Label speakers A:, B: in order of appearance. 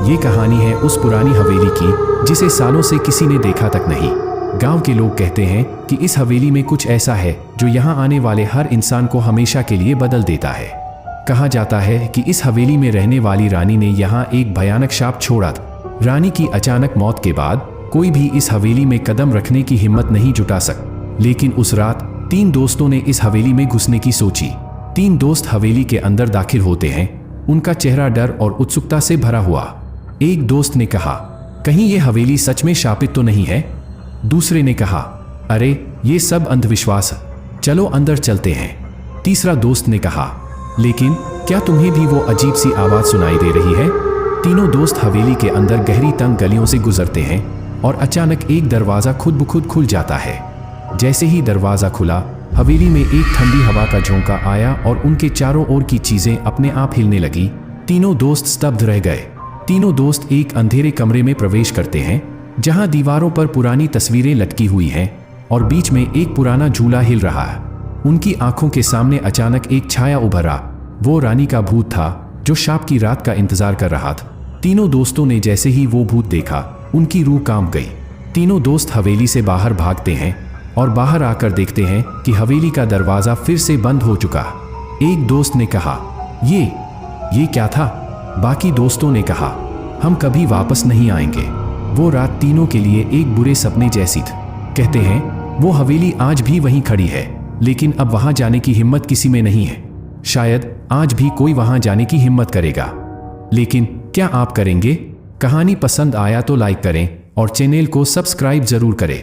A: ये कहानी है उस पुरानी हवेली की जिसे सालों से किसी ने देखा तक नहीं। गांव के लोग कहते हैं कि इस हवेली में कुछ ऐसा है जो यहाँ आने वाले हर इंसान को हमेशा के लिए बदल देता है। कहा जाता है कि इस हवेली में रहने वाली रानी ने यहाँ एक भयानक शाप छोड़ा था। रानी की अचानक मौत के बाद कोई भी इस हवेली में कदम रखने की हिम्मत नहीं जुटा सका। लेकिन उस रात 3 दोस्तों ने इस हवेली में घुसने की सोची। 3 दोस्त हवेली के अंदर दाखिल होते हैं। उनका चेहरा डर और उत्सुकता से भरा हुआ। एक दोस्त ने कहा, कहीं ये हवेली सच में शापित तो नहीं है? दूसरे ने कहा, अरे ये सब अंधविश्वास है, चलो अंदर चलते हैं। तीसरा दोस्त ने कहा, लेकिन क्या तुम्हें भी वो अजीब सी आवाज सुनाई दे रही है? तीनों दोस्त हवेली के अंदर गहरी तंग गलियों से गुजरते हैं और अचानक एक दरवाजा खुद ब खुद खुल जाता है। जैसे ही दरवाजा खुला, हवेली में एक ठंडी हवा का झोंका आया और उनके चारों ओर की चीजें अपने आप हिलने लगी। तीनों दोस्त स्तब्ध रह गए। तीनों दोस्त एक अंधेरे कमरे में प्रवेश करते हैं जहां दीवारों पर पुरानी तस्वीरें लटकी हुई हैं और बीच में एक पुराना झूला हिल रहा है। उनकी आंखों के सामने अचानक एक छाया उभरा। वो रानी का भूत था जो शाप की रात का इंतजार कर रहा था। तीनों दोस्तों ने जैसे ही वो भूत देखा, उनकी रूह कांप गई। तीनों दोस्त हवेली से बाहर भागते हैं और बाहर आकर देखते हैं कि हवेली का दरवाजा फिर से बंद हो चुका। एक दोस्त ने कहा, ये क्या था? बाकी दोस्तों ने कहा, हम कभी वापस नहीं आएंगे। वो रात तीनों के लिए एक बुरे सपने जैसी थी। कहते हैं वो हवेली आज भी वहीं खड़ी है, लेकिन अब वहां जाने की हिम्मत किसी में नहीं है। शायद आज भी कोई वहां जाने की हिम्मत करेगा, लेकिन क्या आप करेंगे? कहानी पसंद आया तो लाइक करें और चैनल को सब्सक्राइब जरूर करें।